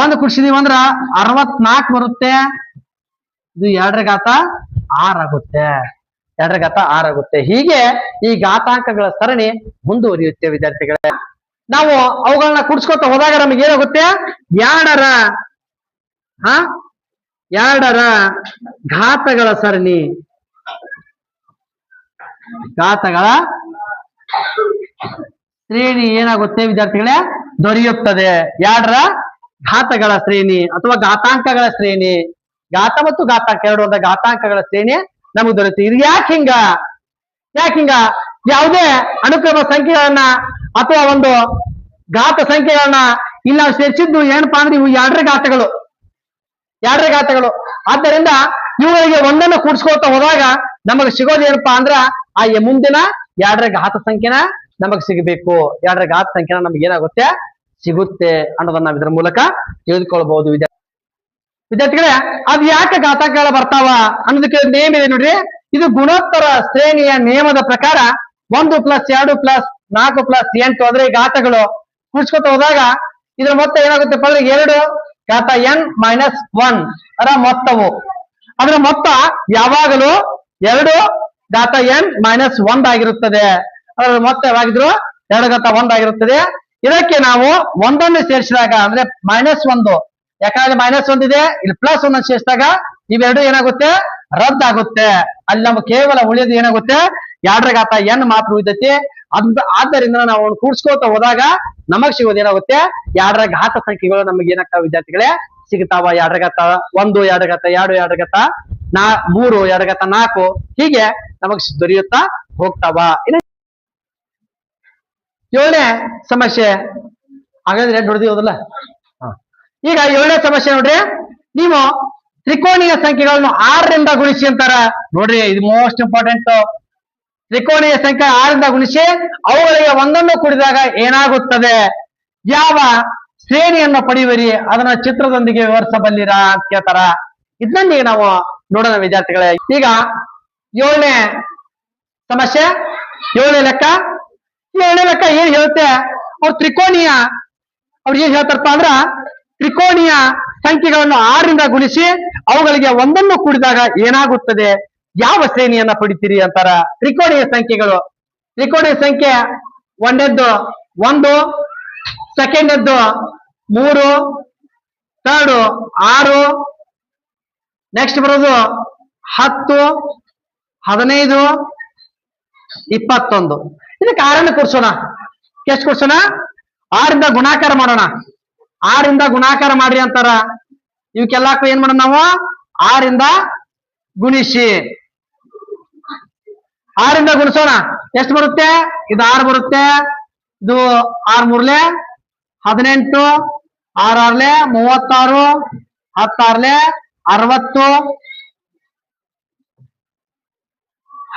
1 ಕೂಡಿಸಿದೀವಿ ಅಂದ್ರ 64 ಬರುತ್ತೆ. ಇದು 2ರ ಘಾತ 6 ಆಗುತ್ತೆ. 2ರ ಘಾತ 6 ಆಗುತ್ತೆ. ಹೀಗೆ ಈ ಘಾತಾಂಕಗಳ ಸರಣಿ ಮುಂದುವರಿಯುತ್ತೆ ವಿದ್ಯಾರ್ಥಿಗಳೇ. ನಾವು ಅವುಗಳನ್ನ ಕೂಡಿಸ್ಕೊತ ಹೋದಾಗ ನಮಗೆ ಏನಾಗುತ್ತೆ? 2ರ ಘಾತಗಳ ಸರಣಿ, ಘಾತಗಳ ಶ್ರೇಣಿ ಏನಾಗುತ್ತೆ ವಿದ್ಯಾರ್ಥಿಗಳೇ? ದೊರೆಯುತ್ತದೆ. 2ರ ಘಾತಗಳ ಶ್ರೇಣಿ ಅಥವಾ ಘಾತಾಂಕಗಳ ಶ್ರೇಣಿ, ಘಾತ ಮತ್ತು ಘಾತಾಂಕ ಎರಡು ಒಂದ ಘಾತಾಂಕಗಳ ಶ್ರೇಣಿ ನಮಗೆ ದೊರೆಯುತ್ತೆ. ಇದು ಯಾಕೆ ಹಿಂಗ? ಯಾವುದೇ ಅನುಕ್ರಮ ಸಂಖ್ಯೆಗಳನ್ನ ಅಥವಾ ಒಂದು ಘಾತ ಸಂಖ್ಯೆಗಳನ್ನ ಇಲ್ಲಿ ನಾವು ಸೇರಿಸಿದ್ದು ಏನಪ್ಪಾ ಅಂದ್ರೆ ಇವು 2ರ ಘಾತಗಳು. ಆದ್ದರಿಂದ ಇವುಗಳಿಗೆ 1 ಕೂಡಿಸ್ಕೊಳ್ತಾ ಹೋದಾಗ ನಮಗೆ ಸಿಗೋದು ಏನಪ್ಪಾ ಅಂದ್ರ ಆ ಮುಂದಿನ 2ರ ಘಾತ ಸಂಖ್ಯೆನ ನಮಗ್ ಸಿಗಬೇಕು. 2ರ ಘಾತ ಸಂಖ್ಯೆನ ನಮ್ಗೆ ಏನಾಗುತ್ತೆ? ಸಿಗುತ್ತೆ ಅನ್ನೋದನ್ನ ನಾವು ಇದರ ಮೂಲಕ ತಿಳಿದುಕೊಳ್ಬಹುದು ವಿದ್ಯಾರ್ಥಿಗಳೇ. ಅದು ಯಾಕೆ ಘಾತಾಂಕಗಳು ಬರ್ತಾವ ಅನ್ನೋದಕ್ಕೆ ನೇಮ್ ಇದೆ ನೋಡ್ರಿ. ಇದು ಗುಣೋತ್ತರ ಶ್ರೇಣಿಯ ನಿಯಮದ ಪ್ರಕಾರ 1 + 2 + 4 + 8 ಅಂದ್ರೆ ಘಾತಗಳು ಕೂಡಿಸ್ಕೊತ ಹೋದಾಗ ಇದ್ರ ಮೊತ್ತ ಏನಾಗುತ್ತಪ್ಪ ಅಂದ್ರೆ 2 ಘಾತ n ಮೈನಸ್ 1 ಅದರ ಮೊತ್ತವು. ಅದರ ಮೊತ್ತ ಯಾವಾಗಲೂ 2 ಘಾತ n ಮೈನಸ್ 1 ಆಗಿರುತ್ತದೆ. ಅದರ ಮೊತ್ತ ಯಾವಾಗಿದ್ರು 2 ಘಾತ 1 ಆಗಿರುತ್ತದೆ. ಇದಕ್ಕೆ ನಾವು ಒಂದನ್ನು ಸೇರಿಸಿದಾಗ ಅಂದ್ರೆ -1, ಯಾಕಂದ್ರೆ -1 ಇದೆ, ಇಲ್ಲಿ +1 ಸೇರಿಸಿದಾಗ ಇವೆರಡು ಏನಾಗುತ್ತೆ, ರದ್ದಾಗುತ್ತೆ. ಅಲ್ಲಿ ನಮ್ಗೆ ಕೇವಲ ಉಳಿಯೋದು ಏನಾಗುತ್ತೆ, 2 ಘಾತ n ಮಾತ್ರ ಉಳಿದೈತಿ. ಆದ್ದರಿಂದ ನಾವು ಕೂಡ್ಸ್ಕೋತ ಹೋದಾಗ ನಮಗ್ ಸಿಗೋದು ಏನಾಗುತ್ತೆ, 2 ಘಾತ ಸಂಖ್ಯೆಗಳು ನಮಗೆ ಏನಾಗ್ತಾವ ವಿದ್ಯಾರ್ಥಿಗಳೇ, ಸಿಗ್ತಾವ. 2 ಘಾತ 1, 2 ಘಾತ 2, 2 ಘಾತ 3, 2 ಘಾತ 4 ಹೀಗೆ ನಮಗ್ ದೊರೆಯುತ್ತಾ ಹೋಗ್ತಾವ. 7ನೇ ಸಮಸ್ಯೆ. ಹಾಗಾದ್ರೆ ನೋಡಿದೀವಲ್ಲ. ಈಗ 7ನೇ ಸಮಸ್ಯೆ ನೋಡ್ರಿ, ನೀವು ತ್ರಿಕೋಣೀಯ ಸಂಖ್ಯೆಗಳನ್ನು 6ರಿಂದ ಗುಣಿಸಿ ಅಂತಾರ. ನೋಡ್ರಿ, ಇದು ಮೋಸ್ಟ್ ಇಂಪಾರ್ಟೆಂಟ್. ತ್ರಿಕೋಣೀಯ ಸಂಖ್ಯೆ 6ರಿಂದ ಗುಣಿಸಿ ಅವುಗಳಿಗೆ ಒಂದನ್ನು ಕೂಡಿದಾಗ ಏನಾಗುತ್ತದೆ, ಯಾವ ಶ್ರೇಣಿಯನ್ನು ಪಡೆಯುವಿರಿ, ಅದನ್ನ ಚಿತ್ರದೊಂದಿಗೆ ವಿವರಿಸಬಲ್ಲಿರಾ ಅಂತ ಕೇಳ್ತಾರ. ಇದನ್ನೊಂದಿಗೆ ನಾವು ನೋಡೋಣ ವಿದ್ಯಾರ್ಥಿಗಳೇ. ಈಗ 7ನೇ ಸಮಸ್ಯೆ, 7ನೇ ಲೆಕ್ಕ. 7ನೇ ಲೆಕ್ಕ ಏನ್ ಹೇಳುತ್ತೆ, ಅವ್ರು ಏನ್ ಹೇಳ್ತಾರಪ್ಪ ಅಂದ್ರ, ತ್ರಿಕೋಣೀಯ ಸಂಖ್ಯೆಗಳನ್ನು 6ರಿಂದ ಗುಣಿಸಿ ಅವುಗಳಿಗೆ ಒಂದನ್ನು ಕೂಡಿದಾಗ ಏನಾಗುತ್ತದೆ, ಯಾವ ಶ್ರೇಣಿಯನ್ನ ಪಡಿತೀರಿ ಅಂತಾರ. ತ್ರಿಕೋಣೀಯ ಸಂಖ್ಯೆಗಳು, ತ್ರಿಕೋಣೀಯ ಸಂಖ್ಯೆ ಒಂದನೇದ್ದು 1, ಸೆಕೆಂಡದ್ದು 3, ಥರ್ಡ್ 6, ನೆಕ್ಸ್ಟ್ ಬರೋದು 10, 15, 21. ಇದಕ್ಕೆ 6ನ್ನು ಕೂರ್ಸೋಣ. ಎಷ್ಟು ಕೂರ್ಸೋಣ, 6ರಿಂದ ಗುಣಾಕಾರ ಮಾಡೋಣ. 6ರಿಂದ ಗುಣಾಕಾರ ಮಾಡ್ರಿ ಅಂತಾರ. ಇವಕ್ಕೆಲ್ಲಕ್ಕೂ ಏನ್ ಮಾಡೋಣ ನಾವು, 6ರಿಂದ ಗುಣಿಸಿ. 6ರಿಂದ ಗುಣಿಸೋಣ. ಎಷ್ಟು ಬರುತ್ತೆ, ಇದು 6 ಬರುತ್ತೆ, ಇದು 6 3 18, 6 6 36, 10 6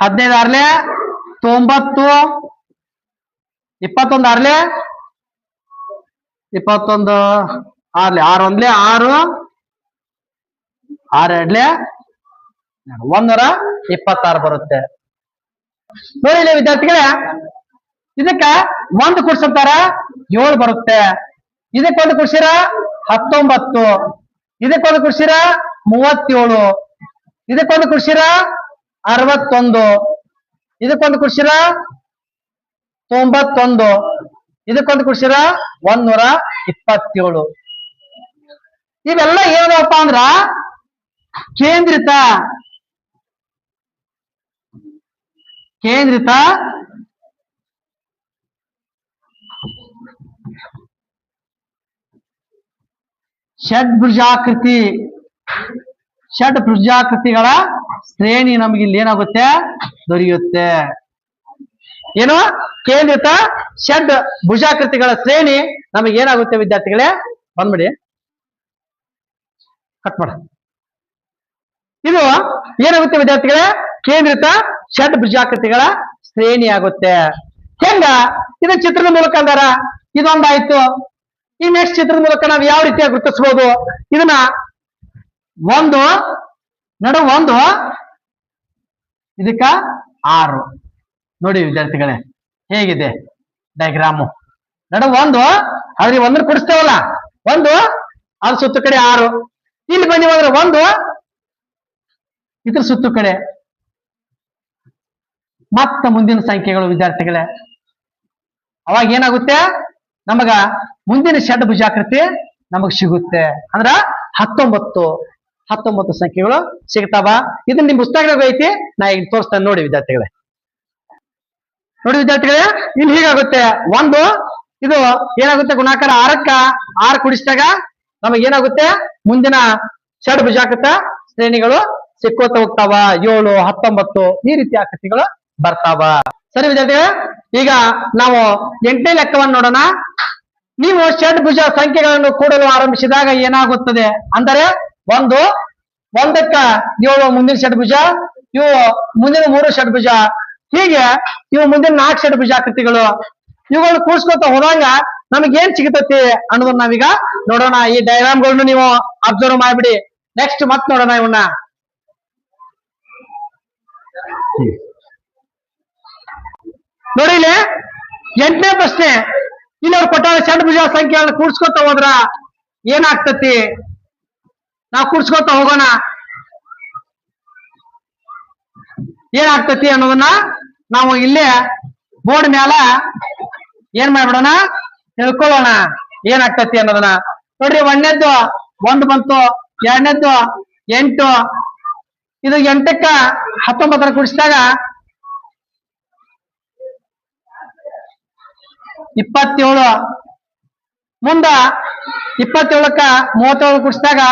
60, 15 6 90, 21 6 21 6 6 1 6, 6 2 126 ಬರುತ್ತೆ. ನೋಡಿ ವಿದ್ಯಾರ್ಥಿಗಳೇ, ಇದಕ್ಕ 1 ಕೂಡ್ಸಂತಾರ 7 ಬರುತ್ತೆ. ಇದಕ್ಕೊಂದು ಕೂಡ್ಸಿರ 19, ಇದಕ್ಕೊಂದು ಕೂಡ್ಸಿರ 37, ಇದಕ್ಕೊಂದು ಕೂಡ್ಸಿರ 61, ಇದಕ್ಕೊಂದು ಕೂಡ್ಸಿರ 91, ಇದಕ್ಕೊಂದು ಕೂಡ್ಸಿರ 127. ಇವೆಲ್ಲ ಏನಪ್ಪ ಅಂದ್ರ ಕೇಂದ್ರಿತ ಷಡ್ಭುಜಾಕೃತಿಗಳ ಶ್ರೇಣಿ ನಮಗೆ ಇಲ್ಲಿ ಏನಾಗುತ್ತೆ, ದೊರೆಯುತ್ತೆ. ಏನು, ಕೇಂದ್ರಿತ ಷಡ್ ಭುಜಾಕೃತಿಗಳ ಶ್ರೇಣಿ ನಮಗೆ ಏನಾಗುತ್ತೆ ವಿದ್ಯಾರ್ಥಿಗಳೇ, ಬಂದ್ಬಿಡಿ ಕಟ್ ಮಾಡ. ಇದು ಏನಾಗುತ್ತೆ ವಿದ್ಯಾರ್ಥಿಗಳೇ, ಕೇಂದ್ರಿತ ಷಡ್ ಭುಜಾಕೃತಿಗಳ ಶ್ರೇಣಿ ಆಗುತ್ತೆ. ಹೆಂಗ, ಇದು ಚಿತ್ರದ ಮೂಲಕ ಅಂದಾರ, ಇದೊಂದಾಯ್ತು. ಈ ನೆಕ್ಸ್ಟ್ ಚಿತ್ರದ ಮೂಲಕ ನಾವು ಯಾವ ರೀತಿಯಾಗಿ ಗುರುತಿಸಬಹುದು, ಇದನ್ನ 1 ನಡು 1 ಇದಕ್ಕ 6. ನೋಡಿ ವಿದ್ಯಾರ್ಥಿಗಳೇ ಹೇಗಿದೆ ಡಯಾಗ್ರಾಮು. ನಡು 1 ಆದ್ರೆ 1 ಕೊಡಿಸ್ತೇವಲ್ಲ, 1 ಅದ್ರ ಸುತ್ತ ಕಡೆ 6. ಇಲ್ಲಿ ಬಂದಿವಂದ್ರೆ 1 ಇದ್ರ ಸುತ್ತ ಕಡೆ ಮತ್ತ ಮುಂದಿನ ಸಂಖ್ಯೆಗಳು ವಿದ್ಯಾರ್ಥಿಗಳೇ. ಅವಾಗ ಏನಾಗುತ್ತೆ, ನಮಗ ಮುಂದಿನ ಷಡ್ ಭುಜಾಕೃತಿ ನಮಗ್ ಸಿಗುತ್ತೆ. ಅಂದ್ರ 19 ಸಂಖ್ಯೆಗಳು ಸಿಗ್ತಾವ. ಇದನ್ನ ನಿಮ್ ಪುಸ್ತಕದಾಗ ಐತಿ, ನಾ ಈಗ ತೋರಿಸ್ತೇನೆ ನೋಡಿ ವಿದ್ಯಾರ್ಥಿಗಳೇ. ನೋಡಿ ವಿದ್ಯಾರ್ಥಿಗಳೇ, ಇಲ್ಲಿ ಹೀಗಾಗುತ್ತೆ. 1 ಇದು ಏನಾಗುತ್ತೆ, ಗುಣಾಕಾರ 6ಕ್ಕ 6 ಕುಡಿಸಿದಾಗ ನಮಗ್ ಏನಾಗುತ್ತೆ, ಮುಂದಿನ ಷಡ್ ಭುಜಾಕೃತ ಶ್ರೇಣಿಗಳು ಸಿಕ್ಕೋತ ಹೋಗ್ತಾವ. 7, 19 ಈ ರೀತಿ ಆಕೃತಿಗಳು ಬರ್ತಾವ. ಸರಿ ವಿದ್ಯಾರ್ಥಿಗಳೇ, ಈಗ ನಾವು 8ನೇ ಲೆಕ್ಕವನ್ನು ನೋಡೋಣ. ನೀವು ಷಡ್ಭುಜ ಸಂಖ್ಯೆಗಳನ್ನು ಕೂಡಲು ಆರಂಭಿಸಿದಾಗ ಏನಾಗುತ್ತದೆ ಅಂದರೆ, 1 1ಕ್ಕ 7 ಮುಂದಿನ ಷಡ್ಭುಜ, ಇವು ಮುಂದಿನ 3 ಷಡ್ಭುಜ, ಹೀಗೆ ಇವು ಮುಂದಿನ 4 ಷಡ್ಭುಜಾಕೃತಿಗಳು. ಇವುಗಳನ್ನು ಕೂಡಿಸ್ಕೊತ ಹೋದಾಗ ನಮಗೆ ಏನ್ ಸಿಗತೈತಿ ಅನ್ನೋದನ್ನ ನಾವೀಗ ನೋಡೋಣ. ಈ ಡಯಾಗ್ರಾಮ್ಗಳನ್ನು ನೀವು ಅಬ್ಸರ್ವ್ ಮಾಡ್ಬಿಡಿ. ನೆಕ್ಸ್ಟ್ ಮತ್ ನೋಡೋಣ ಇವನ್ನ. ನೋಡಿ ಇಲ್ಲಿ 8ನೇ ಪ್ರಶ್ನೆ. ಇಲ್ಲಿ ಅವ್ರು ಕೊಟ್ಟ ಷಡ್ಭುಜ ಸಂಖ್ಯೆಗಳನ್ನು ಕೂಡಿಸ್ಕೊತ ಹೋದ್ರ ಏನಾಗ್ತತಿ ನಾವು ಕೂಡ್ಸ್ಕೊತ ಹೋಗೋಣ. ಏನಾಗ್ತತಿ ಅನ್ನೋದನ್ನ ನಾವು ಇಲ್ಲೇ ಬೋರ್ಡ್ ಮ್ಯಾಲ ಏನ್ ಮಾಡ್ಬಿಡೋಣ, ತಿಳ್ಕೊಳ್ಳೋಣ ಏನಾಗ್ತತಿ ಅನ್ನೋದನ್ನ. ನೋಡ್ರಿ, ಒಂದನೇದ್ದು 1 ಬಂತು, ಎರಡನೇದ್ದು 8, ಇದು 8ಕ್ಕ 19 ಕೂಡಿಸಿದಾಗ 27, ಮುಂದ 27ಕ್ಕ 37 ಕೂಡಿಸಿದಾಗ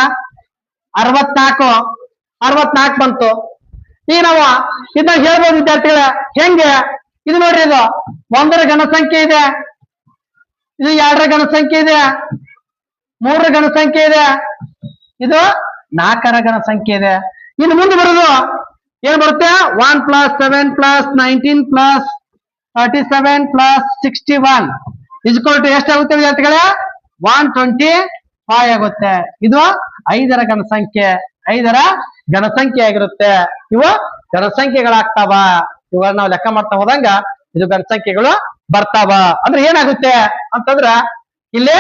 64 ಬಂತು. ಈಗ ನಾವು ಇದನ್ನ ಹೇಳ್ಬೋದು ವಿದ್ಯಾರ್ಥಿಗಳ, ಹೆಂಗೆ ಇದು ನೋಡ್ರಿ, ಇದು 1ರ ಘನ ಸಂಖ್ಯೆ ಇದೆ, ಇದು 2ರ ಘನ ಸಂಖ್ಯೆ ಇದೆ, 3ರ ಘನ ಸಂಖ್ಯೆ ಇದೆ, ಇದು 4ರ ಘನ ಸಂಖ್ಯೆ ಇದೆ. ಇನ್ನು ಮುಂದೆ ಬರೋದು ಏನ್ ಬರುತ್ತೆ, 1 + 7 + 19 + 37 + 61 = ಎಷ್ಟಾಗುತ್ತೆ ವಿದ್ಯಾರ್ಥಿಗಳೇ, 125 ಆಗುತ್ತೆ. ಇದು 5ರ ಘನ ಸಂಖ್ಯೆ, 5ರ ಘನ ಸಂಖ್ಯೆ ಆಗಿರುತ್ತೆ. ಇವು ಘನ ಸಂಖ್ಯೆಗಳಾಗ್ತಾವ. ಇವುಗಳನ್ನ ನಾವು ಲೆಕ್ಕ ಮಾಡ್ತಾ ಹೋದಂಗ ಇದು ಘನ ಸಂಖ್ಯೆಗಳು ಬರ್ತಾವ. ಅಂದ್ರೆ ಏನಾಗುತ್ತೆ ಅಂತಂದ್ರ, ಇಲ್ಲಿ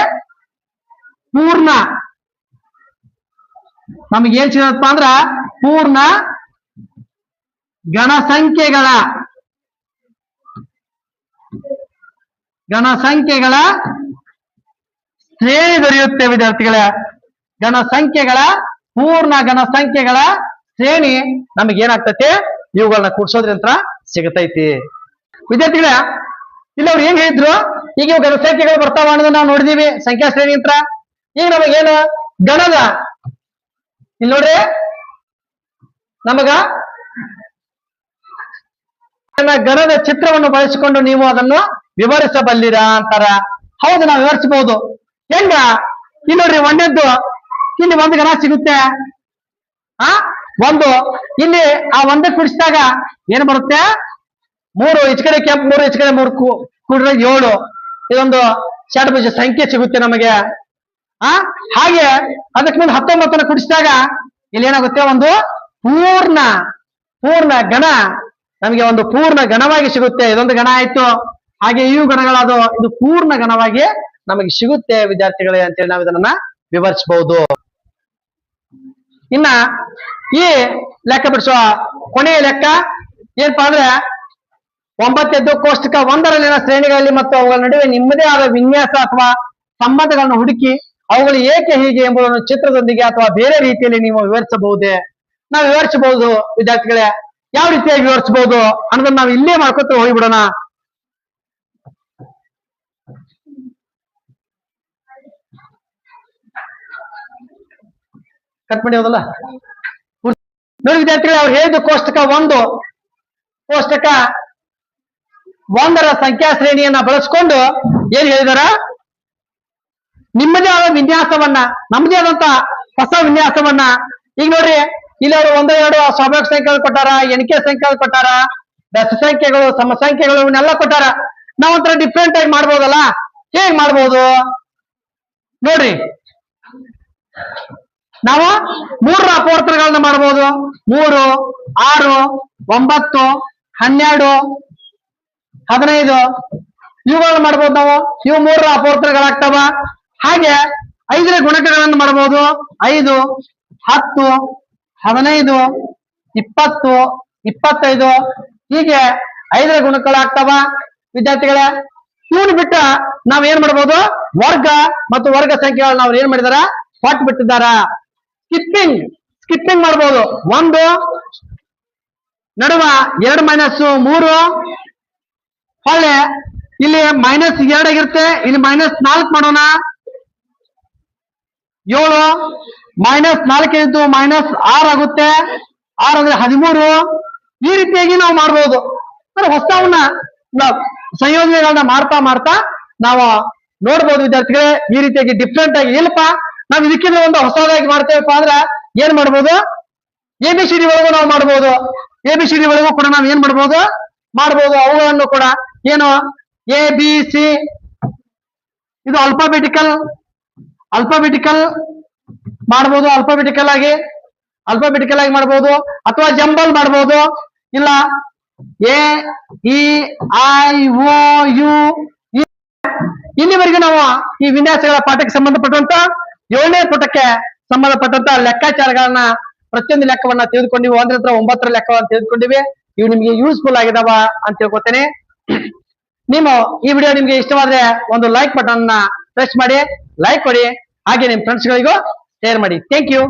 ಪೂರ್ಣ ನಮ್ಗೆ ಏನ್ ಸಿಗತ್ತಪ್ಪ ಅಂದ್ರ, ಪೂರ್ಣ ಘನ ಸಂಖ್ಯೆಗಳ ಶ್ರೇಣಿ ದೊರೆಯುತ್ತೆ ವಿದ್ಯಾರ್ಥಿಗಳೇ. ಪೂರ್ಣ ಘನ ಸಂಖ್ಯೆಗಳ ಶ್ರೇಣಿ ನಮಗೆ ಏನಾಗ್ತೈತಿ, ಇವುಗಳನ್ನ ಕೂಡ್ಸೋದ್ರಿಂದ ಸಿಗತೈತಿ ವಿದ್ಯಾರ್ಥಿಗಳೇ. ಇಲ್ಲಿ ಅವ್ರು ಏನ್ ಹೇಳಿದ್ರು, ಈಗ ಇವು ಘನ ಸಂಖ್ಯೆಗಳು ಬರ್ತಾವ ಅನ್ನೋದನ್ನ ನಾವು ನೋಡಿದೀವಿ ಸಂಖ್ಯಾ ಶ್ರೇಣಿ ಅಂತ. ಈಗ ನಮಗೇನು ಗಣದ, ಇಲ್ಲಿ ನೋಡ್ರಿ, ನಮಗ ಗಣದ ಚಿತ್ರವನ್ನು ಬಳಸಿಕೊಂಡು ನೀವು ಅದನ್ನು ವಿವರಿಸಬಲ್ಲಿರಾ ಅಂತಾರ. ಹೌದು, ನಾವು ವಿವರಿಸಬಹುದು. ಹೆಂಗ, ಇಲ್ಲಿ ನೋಡ್ರಿ, ಒಂದನೇದ್ದು ಇಲ್ಲಿ 1 ಘನ ಸಿಗುತ್ತೆ. ಇಲ್ಲಿ ಆ 1 ಕೂಡಿಸಿದಾಗ ಏನ್ ಬರುತ್ತೆ, 3 ಈಚ ಕಡೆ ಕೆಂಪು, 3 ಈಚ ಕಡೆ 3 ಕೂಡಿದ್ರೆ 7. ಇದೊಂದು ಷಡ್ಭುಜ ಸಂಖ್ಯೆ ಸಿಗುತ್ತೆ ನಮಗೆ. ಹಾಗೆ ಅದಕ್ಕೆ ಮುಂದೆ 19 ಕೂಡಿಸಿದಾಗ ಇಲ್ಲಿ ಏನಾಗುತ್ತೆ, ಒಂದು ಪೂರ್ಣ ಘನ ನಮಗೆ ಒಂದು ಪೂರ್ಣ ಘನವಾಗಿ ಸಿಗುತ್ತೆ. ಇದೊಂದು ಘನ ಆಯ್ತು. ಹಾಗೆ ಇವು ಘನಗಳಾದ ಇದು ಪೂರ್ಣ ಘನವಾಗಿ ನಮಗೆ ಸಿಗುತ್ತೆ ವಿದ್ಯಾರ್ಥಿಗಳೇ ಅಂತೇಳಿ ನಾವು ಇದನ್ನ ವಿವರಿಸಬಹುದು. ಇನ್ನ ಈ ಲೆಕ್ಕ ಬಿಡಿಸುವ ಕೊನೆಯ ಲೆಕ್ಕ ಏನಪ್ಪಾ ಅಂದ್ರೆ, 9ನೇದು ಕೋಷ್ಟಕ 1ರಲ್ಲಿನ ಶ್ರೇಣಿಗಳಲ್ಲಿ ಮತ್ತು ಅವುಗಳ ನಡುವೆ ನಿಮ್ಮದೇ ಆದ ವಿನ್ಯಾಸ ಅಥವಾ ಸಂಬಂಧಗಳನ್ನು ಹುಡುಕಿ ಅವುಗಳು ಏಕೆ ಹೀಗೆ ಎಂಬುದನ್ನು ಚಿತ್ರದೊಂದಿಗೆ ಅಥವಾ ಬೇರೆ ರೀತಿಯಲ್ಲಿ ನೀವು ವಿವರಿಸಬಹುದೇ. ನಾವು ವಿವರಿಸಬಹುದು ವಿದ್ಯಾರ್ಥಿಗಳೇ. ಯಾವ ರೀತಿಯಾಗಿ ವಿವರಿಸಬಹುದು ಅನ್ನೋದನ್ನ ನಾವು ಇಲ್ಲೇ ಮಾಡ್ಕೊತ ಹೋಗ್ಬಿಡೋಣ. ಕಟ್ ಮಾಡಿ ಹೋದಲ್ಲ ನೋಡಿ ವಿದ್ಯಾರ್ಥಿಗಳೇ, ಅವ್ರು ಹೇಳಿದ್ದು ಕೋಷ್ಟಕ 1ರ ಸಂಖ್ಯಾ ಶ್ರೇಣಿಯನ್ನ ಬಳಸ್ಕೊಂಡು ಏನ್ ಹೇಳಿದಾರ, ನಿಮ್ಮದೇ ಆದ ವಿನ್ಯಾಸವನ್ನ, ನಮ್ಮದೇ ಆದಂತ ಹೊಸ ವಿನ್ಯಾಸವನ್ನ. ಈಗ ನೋಡ್ರಿ, ಇಲ್ಲಿ ಅವರು 1, 2 ಸ್ವಾಭಾವಿಕ ಸಂಖ್ಯೆಗಳು ಕೊಟ್ಟಾರ, ಎಣಿಕೆ ಸಂಖ್ಯೆಗಳು ಕೊಟ್ಟಾರ, ದಶ ಸಂಖ್ಯೆಗಳು, ಸಮ ಸಂಖ್ಯೆಗಳು ಇವನ್ನೆಲ್ಲ ಕೊಟ್ಟಾರ. ನಾವೊಂಥರ ಡಿಫ್ರೆಂಟ್ ಆಗಿ ಮಾಡ್ಬೋದಲ್ಲ. ಹೇಗ್ ಮಾಡ್ಬೋದು ನೋಡ್ರಿ, ನಾವು 3ರ ಅಪವರ್ತನಗಳನ್ನ ಮಾಡ್ಬೋದು. 3, 6, 9, 12, 15 ಇವುಗಳನ್ನ ಮಾಡ್ಬೋದು ನಾವು. ಇವು 3ರ ಅಪವರ್ತನಗಳಾಗ್ತಾವ. ಹಾಗೆ 5ರ ಗುಣಕಗಳನ್ನು ಮಾಡ್ಬೋದು. 5, 10, 15, 20, 25 ಹೀಗೆ 5ರ ಗುಣಕಗಳಾಗ್ತಾವ ವಿದ್ಯಾರ್ಥಿಗಳೇ. ಇವನು ಬಿಟ್ಟ ನಾವ್ ಏನ್ ಮಾಡ್ಬೋದು, ವರ್ಗ ಮತ್ತು ವರ್ಗ ಸಂಖ್ಯೆಗಳನ್ನ ಅವ್ರು ಏನ್ ಮಾಡಿದಾರ, ಕೊಟ್ಟು ಬಿಟ್ಟಿದ್ದಾರ. ಸ್ಕಿಪ್ಪಿಂಗ್ ಮಾಡ್ಬೋದು. 1 ನಡುವ 2 - 3, ಹೊಳ್ಳೆ ಇಲ್ಲಿ -2 ಆಗಿರುತ್ತೆ, ಇಲ್ಲಿ -4 ಮಾಡೋಣ. 7 -4 ಇದ್ದು -6 ಆಗುತ್ತೆ. 6 ಅಂದ್ರೆ 13. ಈ ರೀತಿಯಾಗಿ ನಾವು ಮಾಡ್ಬೋದು. ಹೊಸವನ್ನ ಸಂಯೋಜನೆಗಳನ್ನ ಮಾಡ್ತಾ ನಾವು ನೋಡ್ಬೋದು ವಿದ್ಯಾರ್ಥಿಗಳೇ. ಈ ರೀತಿಯಾಗಿ ಡಿಫ್ರೆಂಟ್ ಆಗಿ ಇಲ್ಲಪ್ಪ ನಾವು ಇದಕ್ಕಿಂತ ಒಂದು ಹೊಸದಾಗಿ ಮಾಡ್ತೇವಪ್ಪ ಅಂದ್ರೆ ಏನ್ ಮಾಡ್ಬೋದು, ABCD ಒಳಗೂ ನಾವು ಮಾಡ್ಬೋದು. ABCD ಒಳಗೂ ಕೂಡ ನಾವು ಏನ್ ಮಾಡ್ಬೋದು, ಅವುಗಳನ್ನು ಕೂಡ ಏನು ABC ಇದು ಅಲ್ಫಾಬೆಟಿಕಲ್ ಮಾಡ್ಬೋದು. ಅಲ್ಫಾಬೆಟಿಕಲ್ ಆಗಿ ಮಾಡ್ಬೋದು, ಅಥವಾ ಜಂಬಲ್ ಮಾಡ್ಬೋದು. ಇಲ್ಲ AEIOU ಇಲ್ಲಿವರೆಗೆ ನಾವು ಈ ವಿನ್ಯಾಸಗಳ ಪಾಠಕ್ಕೆ ಸಂಬಂಧಪಟ್ಟಂತ 7ನೇ ಪುಟಕ್ಕೆ ಸಂಬಂಧಪಟ್ಟಂತ ಲೆಕ್ಕಾಚಾರಗಳನ್ನ ಪ್ರತಿಯೊಂದು ಲೆಕ್ಕವನ್ನ ತೆಗೆದುಕೊಂಡಿವಿ. 1 9 ಲೆಕ್ಕವನ್ನ ತೆಗೆದುಕೊಂಡಿವಿ. ಇವು ನಿಮ್ಗೆ ಯೂಸ್ಫುಲ್ ಆಗಿದಾವ ಅಂತ ತಿಳ್ಕೊತೇನೆ. ನೀವು ಈ ವಿಡಿಯೋ ನಿಮ್ಗೆ ಇಷ್ಟವಾದ್ರೆ ಒಂದು ಲೈಕ್ ಬಟನ್ ಪ್ರೆಸ್ ಮಾಡಿ, ಲೈಕ್ ಕೊಡಿ, ಹಾಗೆ ನಿಮ್ ಫ್ರೆಂಡ್ಸ್ ಗಳಿಗೂ ಶೇರ್ ಮಾಡಿ. Thank you.